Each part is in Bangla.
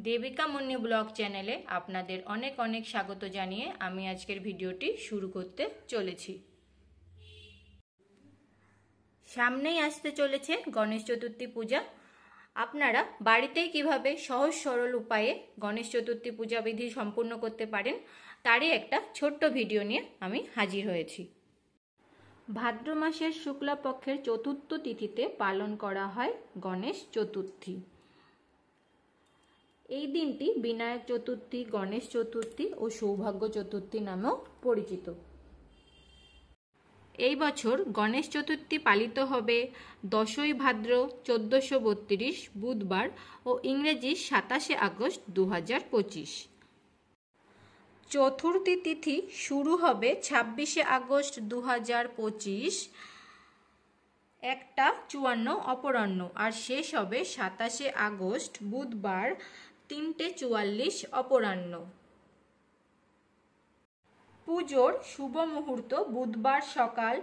দেবিকা মুন্নি ব্লগ চ্যানেলে আপনাদের অনেক অনেক স্বাগত জানিয়ে আমি আজকের ভিডিওটি শুরু করতে চলেছি। সামনেই আসতে চলেছে গণেশ চতুর্থী পূজা। আপনারা বাড়িতেই কিভাবে সহজ সরল উপায়ে গণেশ চতুর্থী পূজা বিধি সম্পূর্ণ করতে পারেন তারই একটা ছোট্ট ভিডিও নিয়ে আমি হাজির হয়েছি। ভাদ্র মাসের শুক্লাপক্ষের চতুর্থ তিথিতে পালন করা হয় গণেশ চতুর্থী। এই দিনটি বিনায়ক চতুর্থী, গণেশ চতুর্থী ও সৌভাগ্য চতুর্থী নামেও পরিচিত। এই বছর গণেশ চতুর্থী পালিত হবে 10ই ভাদ্র 1432 বুধবার ও ইংরেজি 27শে আগস্ট 2025। চতুর্থী তিথি শুরু হবে 26শে আগস্ট 2025 1টা 54 অপরাহ্ন আর শেষ হবে 27শে আগস্ট বুধবার 3টে 44 অপরাহ্ন। পুজোর শুভ মুহূর্ত বুধবার সকাল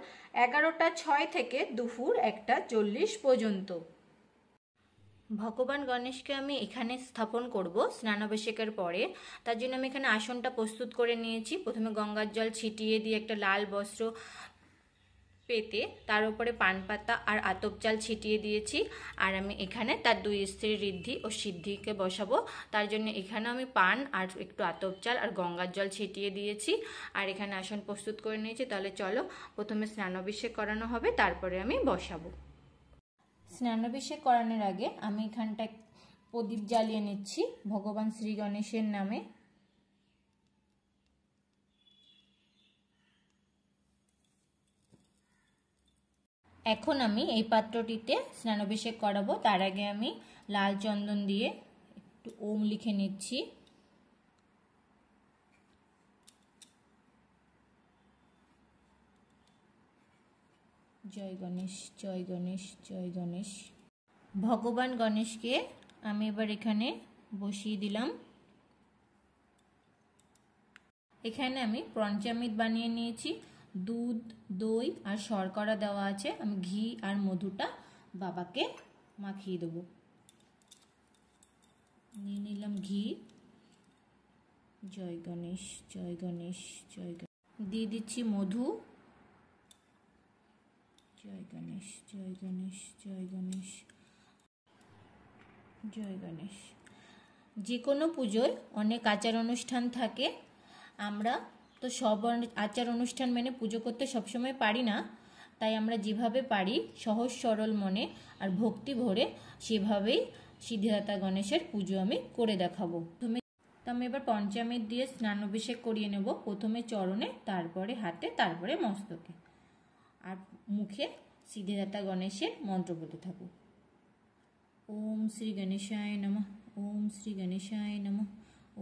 11টা 6 থেকে দুপুর 1টা 40 পর্যন্ত। ভগবান গণেশকে আমি এখানে স্থাপন করব স্নানাভিষেকের পরে। তার জন্য আমি এখানে আসনটা প্রস্তুত করে নিয়েছি। প্রথমে গঙ্গার জল ছিটিয়ে দিয়ে একটা লাল বস্ত্র পেতে তার উপরে পান পাতা আর আতপ চাল ছিটিয়ে দিয়েছি। আর আমি এখানে তার দুই স্ত্রী ঋদ্ধি ও সিদ্ধিকে বসাবো। তার জন্য এখানে আমি পান আর একটু আতপ চাল আর গঙ্গার জল ছিটিয়ে দিয়েছি আর এখানে আসন প্রস্তুত করে নিয়েছি। তাহলে চলো প্রথমে স্নানাভিষেক করানো হবে, তারপরে আমি বসাবো। স্নানাভিষেক করানোর আগে আমি এখানটায় প্রদীপ জ্বালিয়ে নিচ্ছি ভগবান শ্রী গণেশের নামে। এখন আমি এই পাত্রটিতে স্নানাভিষেক করাবো। তার আগে আমি লাল চন্দন দিয়ে একটু ওম লিখে নিচ্ছি। জয় গণেশ, জয় গণেশ, জয় গণেশ। ভগবান গণেশকে আমি এবার এখানে বসিয়ে দিলাম। এখানে আমি পঞ্চামৃত বানিয়ে নিয়েছি। দুধ, দই আর শর্করা দেওয়া আছে। আমি ঘি আর মধুটা বাবাকে মাখিয়ে দেবো। নিয়ে নিলাম ঘি। জয় গণেশ, জয় গণেশ, জয় গণেশ। দিয়ে দিচ্ছি মধু। জয় গণেশ, জয় গণেশ, জয় গণেশ, জয় গণেশ। যে কোনো পুজোয় অনেক আচার অনুষ্ঠান থাকে। আমরা তো সব আচার অনুষ্ঠান মেনে পুজো করতে সবসময় পারি না, তাই আমরা যেভাবে পারি সহজ সরল মনে আর ভক্তি ভরে সেভাবেই সিদ্ধিদাতা গণেশের পুজো আমি করে দেখাবো। তো আমি এবার পঞ্চামৃত দিয়ে স্নানাভিষেক করিয়ে নেব। প্রথমে চরণে, তারপরে হাতে, তারপরে মস্তকে, আর মুখে সিদ্ধিদাতা গণেশের মন্ত্র বলতে থাকো। ওম শ্রী গণেশায় নমঃ, ওম শ্রী গণেশায় নমঃ,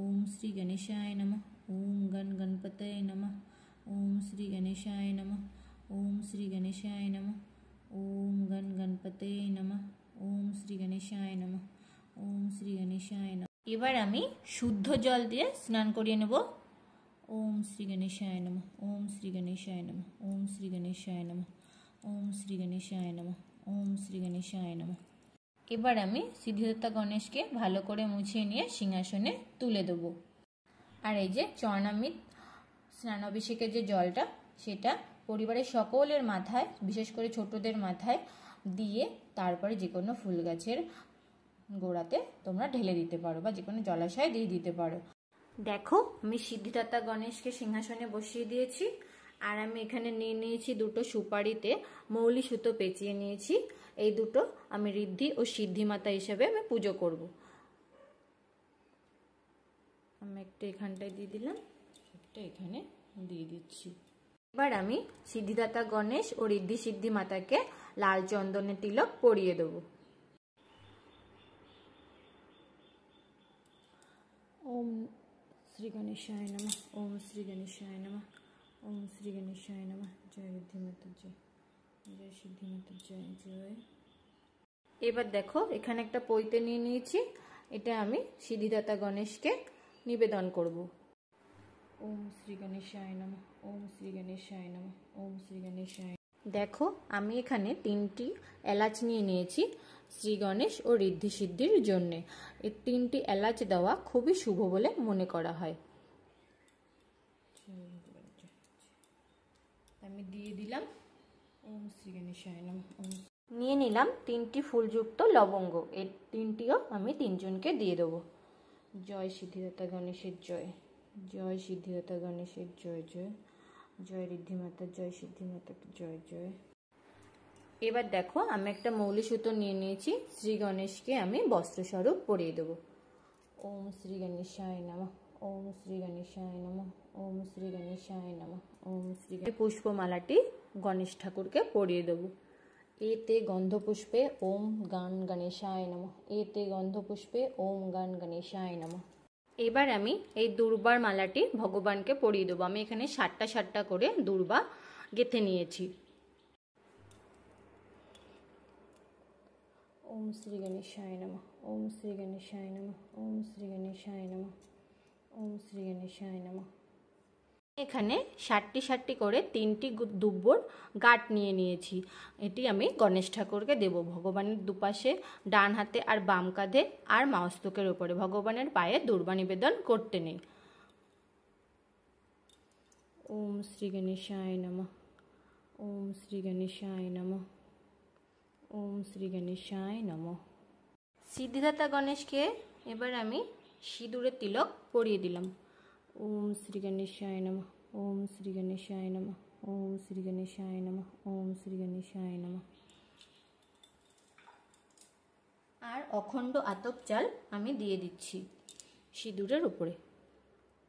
ওম শ্রী গণেশায় নমঃ, ওম গণপতয়ে নমঃ, ওম শ্রী গণেশায় নমঃ, ওম শ্রী গণেশায় নমঃ, ওম গণপতয়ে নমঃ, ওম শ্রী গণেশায় নমঃ, ওম শ্রী গণেশায় নমঃ। এবার আমি শুদ্ধ জল দিয়ে স্নান করিয়ে নেব। ওম শ্রী গণেশায় নমঃ, ওম শ্রী গণেশায় নমঃ, ওম শ্রী গণেশায় নমঃ, ওম শ্রী গণেশায় নমঃ, ওম শ্রী গণেশায় নমঃ। এবার আমি সিদ্ধিদাতা গণেশকে ভালো করে মুছিয়ে নিয়ে সিংহাসনে তুলে দেব। আর এই যে চরণামৃত স্নানাভিষেকের যে জলটা, সেটা পরিবারের সকলের মাথায়, বিশেষ করে ছোটদের মাথায় দিয়ে তারপরে যে কোনো ফুল গাছের গোড়াতে তোমরা ঢেলে দিতে পারো বা যে কোনো জলাশয়ে দিয়ে দিতে পারো। দেখো আমি সিদ্ধিদাতা গণেশকে সিংহাসনে বসিয়ে দিয়েছি। আর আমি এখানে নিয়ে নিয়েছি দুটো সুপারিতে মৌলি সুতো পেঁচিয়ে নিয়েছি। এই দুটো আমি ঋদ্ধি ও সিদ্ধিমাতা হিসেবে আমি পুজো করব। আমি একটা এখানটায় দিয়ে দিলাম, একটা এখানে দিয়ে দিচ্ছি। এবার আমি সিদ্ধিদাতা গণেশ ও ঋদ্ধি সিদ্ধি মাতাকে লাল চন্দনের তিলক পরিয়ে দেব। ওম শ্রী গণেশায় নমঃ, ওম শ্রী গণেশায় নমঃ, ওম শ্রী গণেশায় নমঃ। জয় ঋদ্ধি মাতার জয়, জয় সিদ্ধি মাতার জয়, জয়। এবার দেখো এখানে একটা পৈতে নিয়ে নিয়েছি। এটা আমি সিদ্ধিদাতা গণেশকে নিবেদন করব। ওম শ্রী গণেশায় নমঃ, ওম শ্রী গণেশায় নমঃ, ওম শ্রী গণেশায়। দেখো আমি এখানে 3টি এলাচ নিয়ে নিয়েছি শ্রী গণেশ ও ঋদ্ধি সিদ্ধির জন্যে। এই 3টি এলাচ দেওয়া খুবই শুভ বলে মনে করা হয়। আমি দিয়ে দিলাম ওম শ্রী গণেশায় নমঃ। নিয়ে নিলাম 3টি ফুলযুক্ত লবঙ্গ, এই 3টিও আমি 3জনকে দিয়ে দেবো। জয় সিদ্ধিদাতা গণেশের জয়, জয় সিদ্ধিদাতা গণেশের জয় জয়, জয় ঋদ্ধিমাতার জয়, সিদ্ধিমাতার জয় জয়। এবার দেখো আমি একটা মৌলি সুতো নিয়ে নিয়েছি, শ্রী গণেশকে আমি বস্ত্রস্বরূপ পরিয়ে দেবো। ওম শ্রী গণেশায় নমঃ, ওম শ্রী গণেশায় নমঃ, ওম শ্রী গণেশায় নমঃ, ওম শ্রী। পুষ্পমালাটি গণেশ ঠাকুরকে পরিয়ে দেবো। এতে গন্ধপুষ্পে ওম গান গণেশায় নমঃ, এতে গন্ধপুষ্পে ওম গান গণেশায় নমঃ। এবার আমি এই দুর্বার মালাটি ভগবানকে পরিয়ে দেবো। আমি এখানে 7টা করে দুর্বা গেঁথে নিয়েছি। ওম শ্রী গণেশায় নমঃ, ওম শ্রী গণেশায় নমঃ, ওম শ্রী গণেশায় নমঃ, ওম শ্রী গণেশায় নমঃ। এখানে 7টি করে 3টি দুব্বর গাঁট নিয়ে নিয়েছি। এটি আমি গণেশ ঠাকুরকে দেব ভগবানের দুপাশে, ডান হাতে আর বাম কাঁধে আর মস্তকের উপরে। ভগবানের পায়ে দুর্বা নিবেদন করতে নেই। ওম শ্রী গণেশায় নমঃ, ওম শ্রী গণেশায় নমঃ, ওম শ্রী গণেশায় নমঃ। সিদ্ধিদাতা গণেশকে এবার আমি সিঁদুরের তিলক পরিয়ে দিলাম। ওম শ্রী গণেশায় নমঃ, ওম শ্রী গণেশায় নমঃ, ওম শ্রী গণেশায় নমঃ, ওম শ্রী গণেশায় নমঃ। আর অখণ্ড আতপ চাল আমি দিয়ে দিচ্ছি সিঁদুরের উপরে।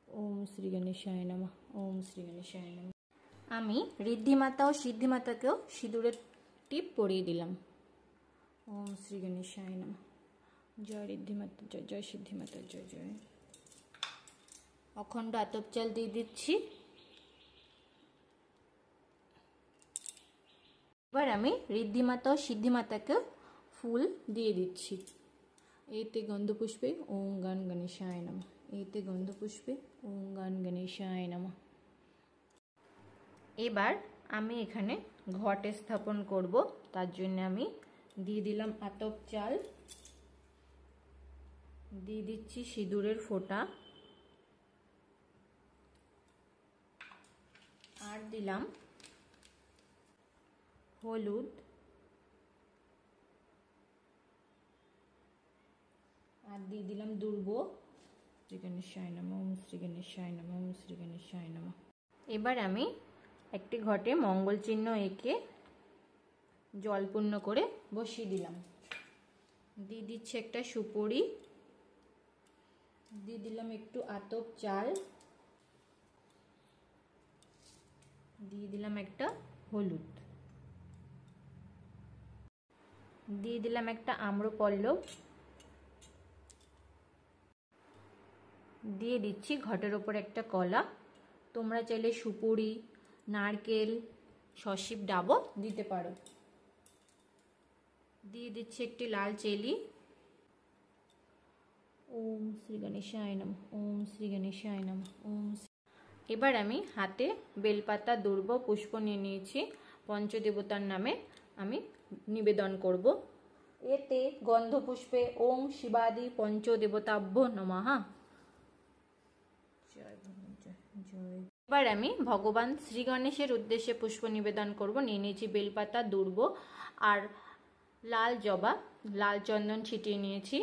ওম শ্রী গণেশায় নমঃ, ওম শ্রী গণেশায় নমঃ। আমি ঋদ্ধিমাতা ও সিদ্ধিমাতাকেও সিঁদুরের টিপ পরিয়ে দিলাম। ওম শ্রী গণেশায় নমঃ, জয় ঋদ্ধিমাতা জয়, জয় সিদ্ধিমাতা জয় জয়। অখণ্ড আতপ চাল দিয়ে দিচ্ছি। এবার আমি ঋদ্ধিমাতা ও সিদ্ধিমাতাকে ফুল দিয়ে দিচ্ছি। এতে গন্ধপুষ্পে ওম গান গণেশায় নমঃ, এতে গন্ধপুষ্পে ওম গান গণেশায় নমঃ। এবার আমি এখানে ঘট স্থাপন করব, তার জন্য আমি দিয়ে দিলাম আতপ চাল, দিয়ে দিচ্ছি সিঁদুরের ফোঁটা, আর দিলাম হলুদ, আর দিয়ে দিলাম দুর্ব। শ্রী গণেশায় নমঃ, ওম শ্রী গণেশায় নমঃ, ওম শ্রী গণেশায় নমঃ। এবার আমি একটি ঘটে মঙ্গল চিহ্ন এঁকে জল পূর্ণ করে বসিয়ে দিলাম। দিয়ে দিচ্ছি একটা সুপুরি, দিয়ে দিলাম একটু আতপ চাল, দিয়ে দিলাম একটা হলুদ, দিয়ে দিলাম একটা আম্রপল্লব, দিয়ে দিচ্ছি ঘটের ওপর একটা কলা। তোমরা চাইলে সুপুরি, নারকেল, সসীপ ডাবও দিতে পারো। দিয়ে দিচ্ছি একটি লাল চেলি। ওম শ্রী গণেশায় নমঃ, ওম শ্রী গণেশায় নমঃ, ওম। এবার আমি হাতে বেলপাতা, দুর্ব, পুষ্প নিয়ে নিয়েছি। পঞ্চদেবতার নামে আমি নিবেদন করব। এতে গন্ধপুষ্পে ওম শিবাদি পঞ্চদেবতাভ্যো নমঃ। এবার আমি ভগবান শ্রী গণেশের উদ্দেশ্যে পুষ্প নিবেদন করব। নিয়ে নিয়েছি বেলপাতা, দুর্ব আর লাল জবা, লাল চন্দন ছিটিয়ে নিয়েছি।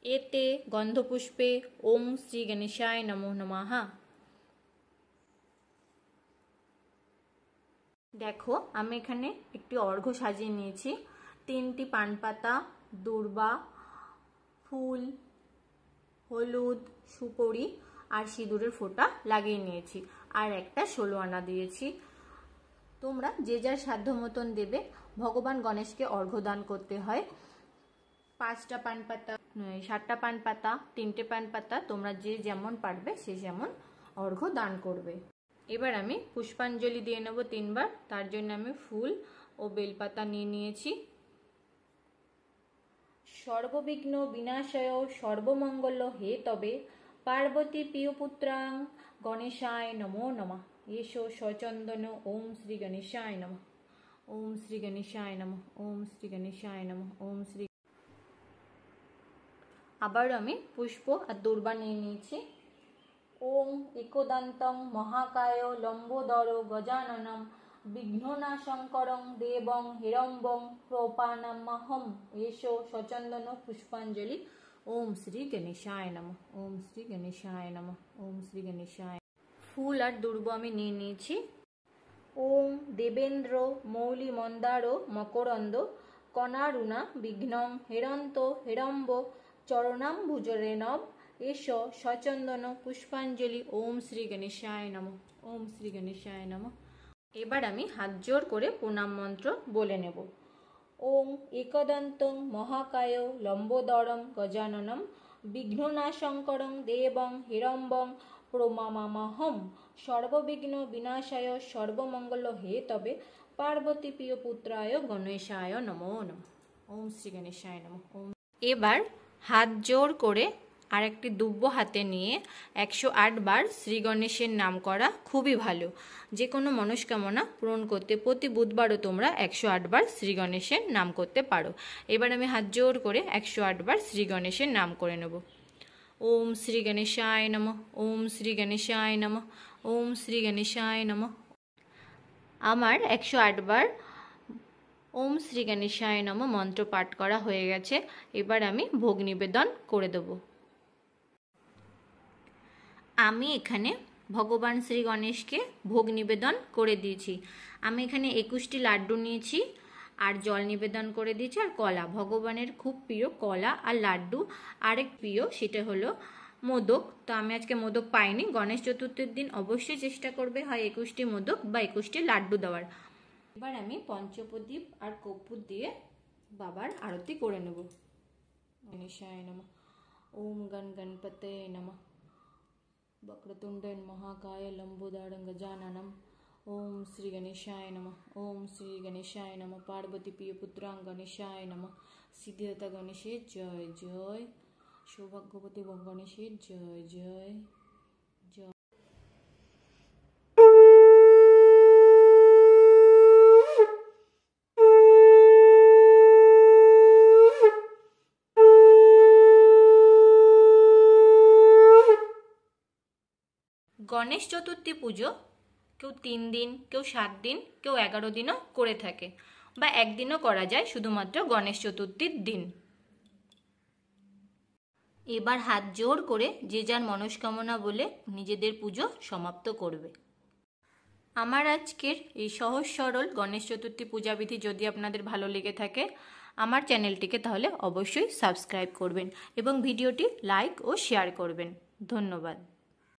এতে গন্ধপুষ্পে ওম শ্রী গণেশায় নমো নমঃ। দেখো আমি এখানে একটি অর্ঘ্য সাজিয়ে নিয়েছি। 3টি পান পাতা, দূর্বা, ফুল, হলুদ, সুপুরি আর সিঁদুরের ফোঁটা লাগিয়ে নিয়েছি, আর একটা 16 আনা দিয়েছি। তোমরা যে যার সাধ্য মতন দেবে। ভগবান গণেশকে অর্ঘ্য দান করতে হয় 5টা পান পাতা, 7টা পান পাতা, 3টে পান পাতা, তোমরা যে যেমন পারবে সে যেমন অর্ঘ্য দান করবে। এবার আমি পুষ্পাঞ্জলি দিয়ে নেব 3 বার। তার জন্য আমি ফুল ও বেলপাতা নিয়ে নিয়েছি। সর্ববিঘ্ন বিনাশয় সর্বমঙ্গল হে তবে পার্বতী প্রিয়পুত্রাং গণেশায় নমো নমঃ। এসো সচন্দন ওম শ্রী গণেশায় নমঃ। ওম শ্রী গণেশায় নমঃ, ওম শ্রী গণেশায় নমঃ, ওম শ্রী। আবার আমি পুষ্প আর দূর্বা নিয়ে নিয়েছি। ওম একদন্তং মহাকায় লম্বোদর গজাননম বিঘ্ননাশঙ্করং দেবং হিরম্বং প্রপানামহম এষো সচন্দন পুষ্পাঞ্জলি। ওম শ্রী গণেশায় নমঃ, ওম শ্রী গণেশায় নমঃ, ওম শ্রী গণেশায়। ফুল আর দুর্বা আমি নিয়ে নিয়েছি। ওম দেবেন্দ্র মৌলি মন্দার মকরন্দ কনারুণা বিঘ্নং হেরন্ত হেরম্ব চরণাম্বুজরেণব এষ সচন্দন পুষ্পাঞ্জলি। ওম শ্রী গণেশায় নমঃ, ওম শ্রী গণেশায় নমঃ। এবার আমি হাত জোড় করে প্রণাম মন্ত্র বলে নেব। ওম একদন্তং মহাকায় লম্বোদরং গজাননম বিঘ্ননাশঙ্করং দেবং হিরম্বং প্রমামামহম সর্ববিঘ্ন বিনাশায় সর্বমঙ্গল হে তবে পার্বতী প্রিয় পুত্রায় গণেশায় নমো নমঃ। ওম শ্রী গণেশায় নমঃ। ওম। এবার হাত জোড় করে আর একটি দুব্য হাতে নিয়ে 108 বার শ্রী গণেশের নাম করা খুবই ভালো। যে কোনো মনস্কামনা পূরণ করতে প্রতি বুধবারও তোমরা 108 বার শ্রী গণেশের নাম করতে পারো। এবার আমি হাত জোড় করে 108 বার শ্রী গণেশের নাম করে নেব। ওম শ্রী গণেশায় নমঃ, ওম শ্রী গণেশায় নমঃ, ওম শ্রী গণেশায় নমঃ। আমার 108 বার ওম শ্রী গণেশায় নমঃ মন্ত্র পাঠ করা হয়ে গেছে। এবার আমি ভোগ নিবেদন করে দেব। আমি এখানে ভগবান শ্রী গণেশকে ভোগ নিবেদন করে দিয়েছি। আমি এখানে 21টি লাড্ডু নিয়েছি আর জল নিবেদন করে দিয়েছি আর কলা। ভগবানের খুব প্রিয় কলা আর লাড্ডু। আরেক প্রিয় সেটা হলো মোদক। তো আমি আজকে মোদক পাইনি। গণেশ চতুর্থীর দিন অবশ্যই চেষ্টা করবে হয় 21টি মোদক বা 21টি লাড্ডু দেওয়ার। এবার আমি পঞ্চপ্রদীপ আর কর্পূর দিয়ে বাবার আরতি করে নেব। গণেশায় নমঃ। ওম গণপতে নমঃ। वक्रतुंडन महाकाय लंबोदरं गजाननम। ओम श्री गणेशाय नमः, ओम श्री गणेशाय नमः। पार्वती प्रिय पुत्रां गणेशाय नमः। सिद्धिदाता गणेशे जय जय। सौभाग्यवती गणेशे जय जय जय। গণেশ চতুর্থী পুজো কেউ 3 দিন, কেউ 7 দিন, কেউ 11 দিনও করে থাকে বা একদিনও করা যায় শুধুমাত্র গণেশ চতুর্থীর দিন। এবার হাত জোড় করে যে যার মনস্কামনা বলে নিজেদের পুজো সমাপ্ত করবে। আমার আজকের এই সহজ সরল গণেশ চতুর্থী পূজাবিধি যদি আপনাদের ভালো লেগে থাকে আমার চ্যানেলটিকে তাহলে অবশ্যই সাবস্ক্রাইব করবেন এবং ভিডিওটি লাইক ও শেয়ার করবেন। ধন্যবাদ।